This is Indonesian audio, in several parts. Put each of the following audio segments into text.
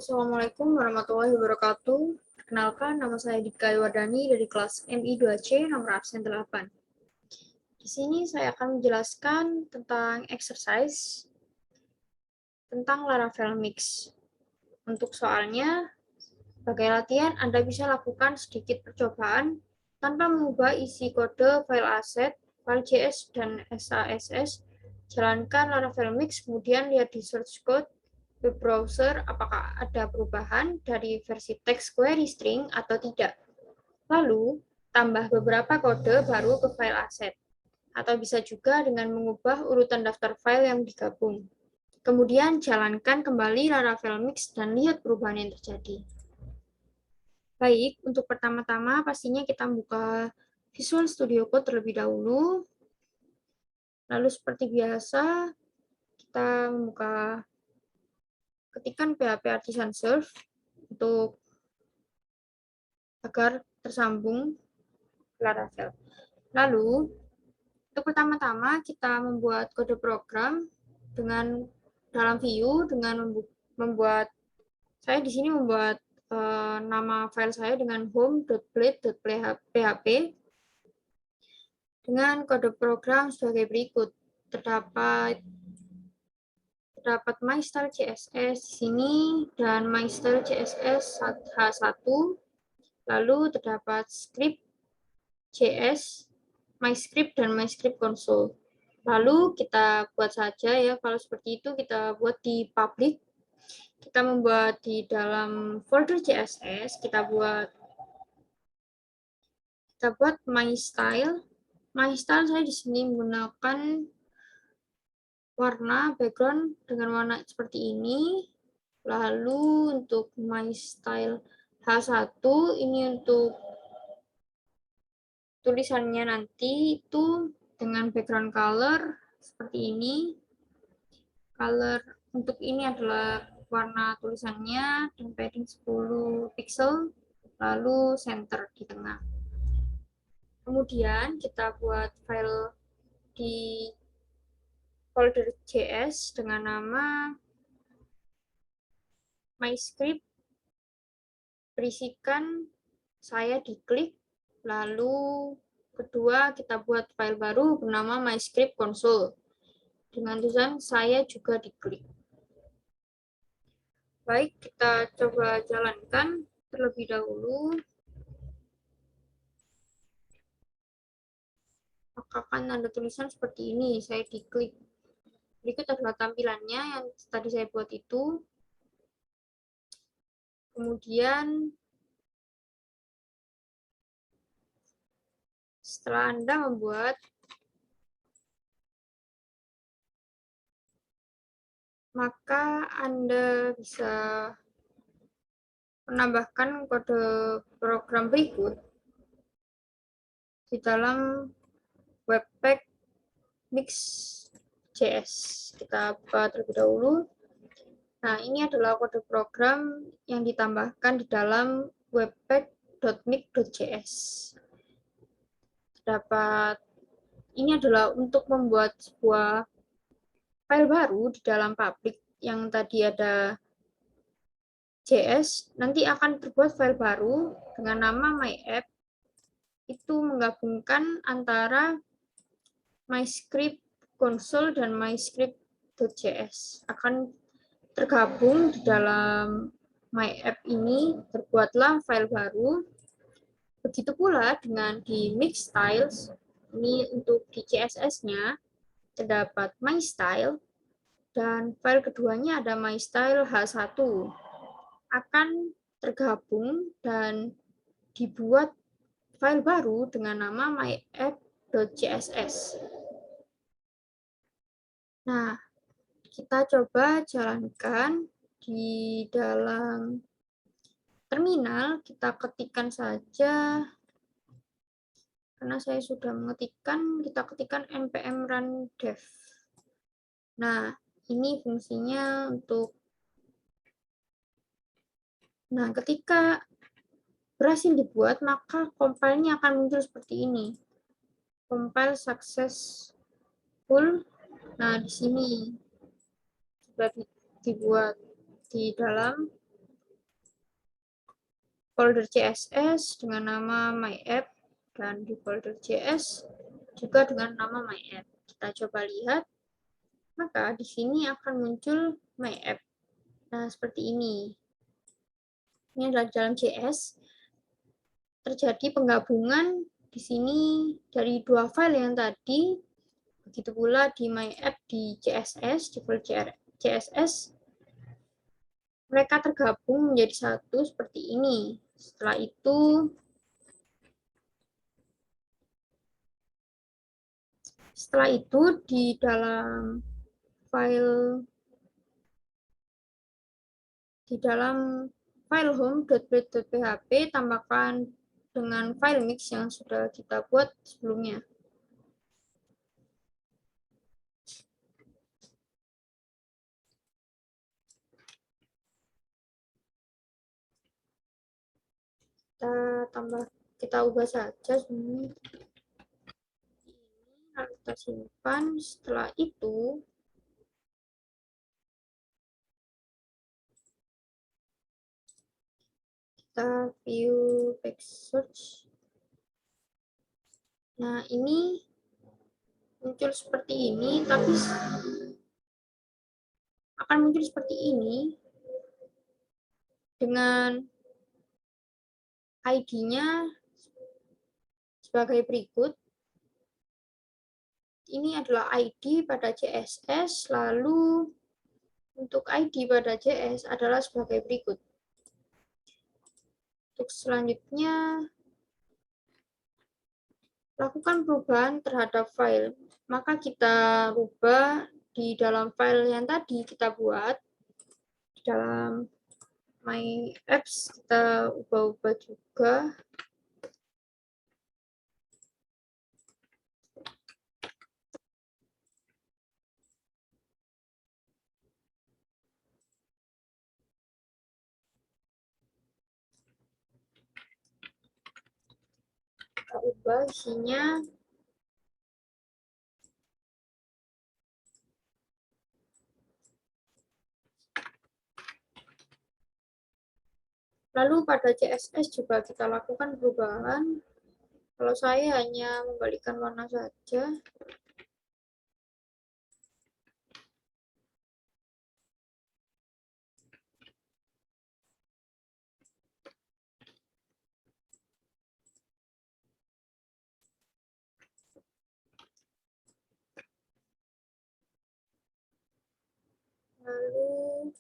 Assalamualaikum warahmatullahi wabarakatuh. Perkenalkan, nama saya Dika Wardani dari kelas MI 2C nomor absen 8. Di sini saya akan menjelaskan tentang exercise tentang Laravel Mix. Untuk soalnya, sebagai latihan Anda bisa lakukan sedikit percobaan tanpa mengubah isi kode file asset, file JS, dan SASS. Jalankan Laravel Mix, kemudian lihat di source code web browser apakah ada perubahan dari versi text query string atau tidak. Lalu, tambah beberapa kode baru ke file asset, atau bisa juga dengan mengubah urutan daftar file yang digabung. Kemudian jalankan kembali Laravel Mix dan lihat perubahan yang terjadi. Baik, untuk pertama-tama pastinya kita buka Visual Studio Code terlebih dahulu. Lalu seperti biasa, kita membuka ketikan PHP Artisan Serve untuk agar tersambung Laravel. Lalu, untuk pertama-tama kita membuat kode program dengan dalam view dengan membuat saya di sini membuat nama file saya dengan home.blade.php dengan kode program sebagai berikut. Terdapat MyStyle CSS di sini dan MyStyle CSS H1. Lalu terdapat script JS, MyScript, dan MyScript console. Lalu kita buat saja ya, kalau seperti itu kita buat di public. Kita membuat di dalam folder CSS, kita buat MyStyle. MyStyle saya di sini menggunakan warna background dengan warna seperti ini. Lalu untuk MyStyle H1 ini untuk tulisannya nanti itu dengan background color seperti ini. Color untuk ini adalah warna tulisannya dan padding 10 pixel, lalu center di tengah. Kemudian kita buat file di folder JS dengan nama MyScript. Berisikan saya diklik, lalu kedua kita buat file baru bernama MyScript console. Dengan tulisan saya juga diklik. Baik, kita coba jalankan terlebih dahulu. Akan ada tulisan seperti ini, saya diklik. Berikut adalah tampilannya yang tadi saya buat itu. Kemudian, setelah Anda membuat, maka Anda bisa menambahkan kode program berikut di dalam Webpack Mix.js. Kita buka terlebih dahulu. Nah, ini adalah kode program yang ditambahkan di dalam webpack.mix.js. Ini adalah untuk membuat sebuah file baru di dalam public yang tadi ada JS, nanti akan terbuat file baru dengan nama myapp. Itu menggabungkan antara MyScript console dan MyScript.js. Akan tergabung di dalam myapp ini, terbuatlah file baru. Begitu pula dengan di MixStyles, ini untuk di CSS-nya, terdapat MyStyle, dan file keduanya ada MyStyle H1. Akan tergabung dan dibuat file baru dengan nama myapp.css. Nah, kita coba jalankan di dalam terminal, kita ketikkan saja, karena saya sudah mengetikkan, kita ketikkan npm run dev. Nah, ini fungsinya untuk, nah ketika berhasil dibuat, maka compile-nya akan muncul seperti ini. Compile successful. Nah, di sini sudah dibuat di dalam folder CSS dengan nama myapp, dan di folder JS juga dengan nama myapp. Kita coba lihat, maka di sini akan muncul myapp. Nah, seperti ini. Ini adalah dalam JS. Terjadi penggabungan di sini dari dua file yang tadi, begitu pula di myapp di CSS, di folder CSS, mereka tergabung menjadi satu seperti ini. Setelah itu di dalam file home.blade.php tambahkan dengan file mix yang sudah kita buat sebelumnya. Kita ubah saja ini, lalu kita simpan. Setelah itu kita view back search. Nah, ini muncul seperti ini, tapi akan muncul seperti ini dengan ID-nya sebagai berikut. Ini adalah ID pada CSS, lalu untuk ID pada JS adalah sebagai berikut. Untuk selanjutnya, lakukan perubahan terhadap file. Maka kita rubah di dalam file yang tadi kita buat, di dalam My Apps kita ubah-ubah juga. Kita ubah isinya. Lalu pada CSS juga kita lakukan perubahan. Kalau saya hanya membalikkan warna saja. Lalu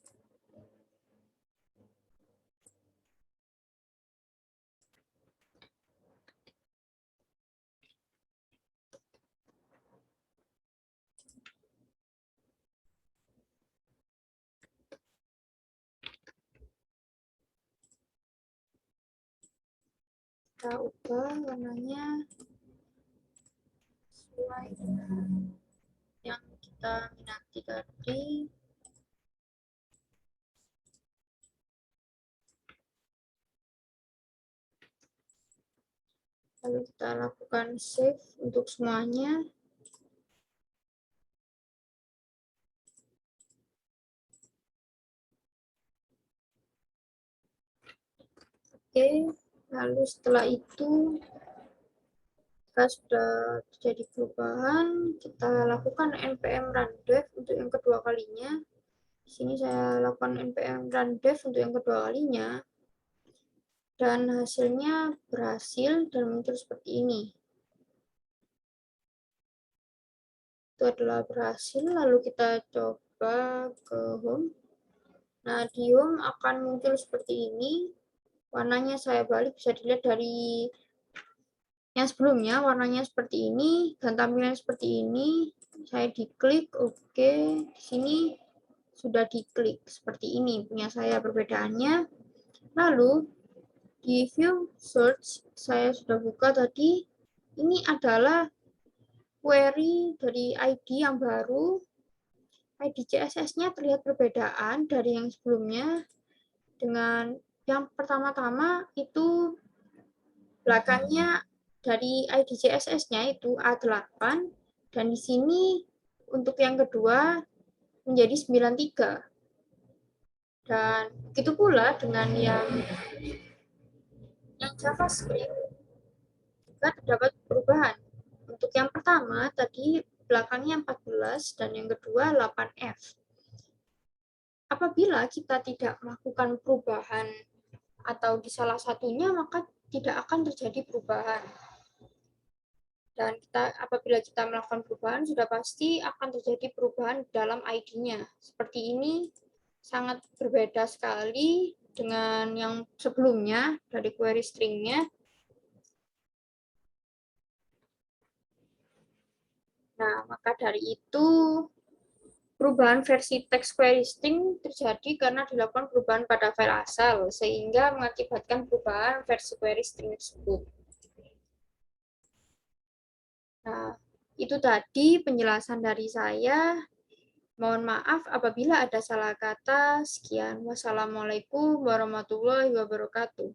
kita ubah warnanya sesuai yang kita minati tadi. Lalu kita lakukan save untuk semuanya. Oke, lalu setelah itu jika sudah terjadi perubahan, kita lakukan npm run dev untuk yang kedua kalinya. Di sini saya lakukan npm run dev untuk yang kedua kalinya, dan hasilnya berhasil dan muncul seperti ini. Itu adalah berhasil, lalu kita coba ke home. Nah, di home akan muncul seperti ini. Warnanya saya balik, bisa dilihat dari yang sebelumnya warnanya seperti ini dan tampilan seperti ini. Saya diklik, oke. Di sini sudah diklik seperti ini punya saya perbedaannya. Lalu di view search saya sudah buka tadi. Ini adalah query dari ID yang baru. ID CSS-nya terlihat perbedaan dari yang sebelumnya. Dengan yang pertama-tama itu belakangnya dari ID CSS-nya itu A8, dan di sini untuk yang kedua menjadi 93. Dan begitu pula dengan yang yang JavaScript juga terdapat perubahan. Untuk yang pertama, tadi belakangnya 14 dan yang kedua 8F. Apabila kita tidak melakukan perubahan atau di salah satunya, maka tidak akan terjadi perubahan. Dan apabila kita melakukan perubahan, sudah pasti akan terjadi perubahan dalam ID-nya. Seperti ini sangat berbeda sekali dengan yang sebelumnya dari query string-nya. Nah, maka dari itu perubahan versi text query string terjadi karena dilakukan perubahan pada file asal, sehingga mengakibatkan perubahan versi query string tersebut. Nah, itu tadi penjelasan dari saya. Mohon maaf apabila ada salah kata. Sekian. Wassalamualaikum warahmatullahi wabarakatuh.